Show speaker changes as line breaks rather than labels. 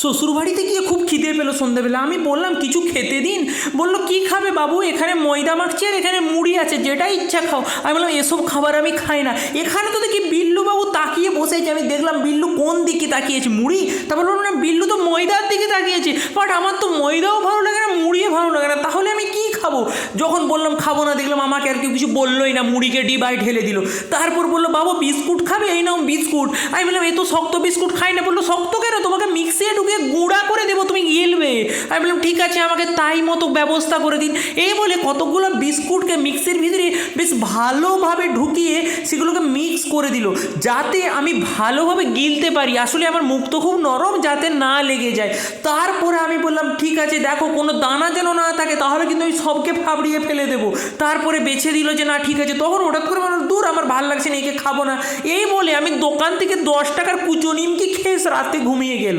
শ্বশুরবাড়িতে গিয়ে খুব খিদে পেলো সন্ধ্যাবেলা। আমি বললাম কিছু খেতে দিন। বললো কি খাবে বাবু, এখানে ময়দা মাখছি আর এখানে মুড়ি আছে, যেটা ইচ্ছা খাও। আমি বললাম এসব খাবার আমি খাই না। এখানে তো দেখি বিল্লুবাবু তাকিয়ে বসেছে, আমি দেখলাম বিল্লু কোন দিকে তাকিয়েছে, মুড়ি। তারপর বললাম না, বিল্লু তো ময়দার দিকে তাকিয়েছে। বাট আমার তো ময়দাও ভালো লাগে না, মুড়িও ভালো লাগে না, তাহলে আমি কি খাবো? যখন বললাম খাবো না, দেখলাম আমাকে আর কেউ কিছু বললোই না, মুড়িকে ডিবায় ঢেলে দিল। তারপর বললো বাবু বিস্কুট খাবে, এই নাও বিস্কুট। আমি বললাম এ তো শক্ত বিস্কুট খাই না। বললো শক্ত কেন, তোমাকে মিক্সিয়ে ঢুকিয়ে গুঁড়া করে দেবো, তুমি গিলবে। আমি বললাম ঠিক আছে, আমাকে তাই মতো ব্যবস্থা করে দিন। এই বলে কতগুলো বিস্কুটকে মিক্সির ভিতরে বেশ ভালোভাবে ঢুকিয়ে সেগুলোকে মিক্স করে দিল, যাতে আমি ভালোভাবে গিলতে পারি। আসলে আমার মুখ তো খুব নরম, যাতে না লেগে যায়। তারপরে আমি বললাম ঠিক আছে, দেখো কোনো দানা যেন না থাকে, তাহলে কিন্তু আমি সবকে ফাবড়িয়ে ফেলে দেবো। তারপরে বেছে দিল যে না ঠিক আছে। তখন হঠাৎ করে বললাম দূর, আমার ভাল লাগছে না, একে খাবো না। এই বলে আমি দোকান থেকে 10 টাকার কুচো নিমকি খেয়ে রাতে ঘুমিয়ে গেলাম।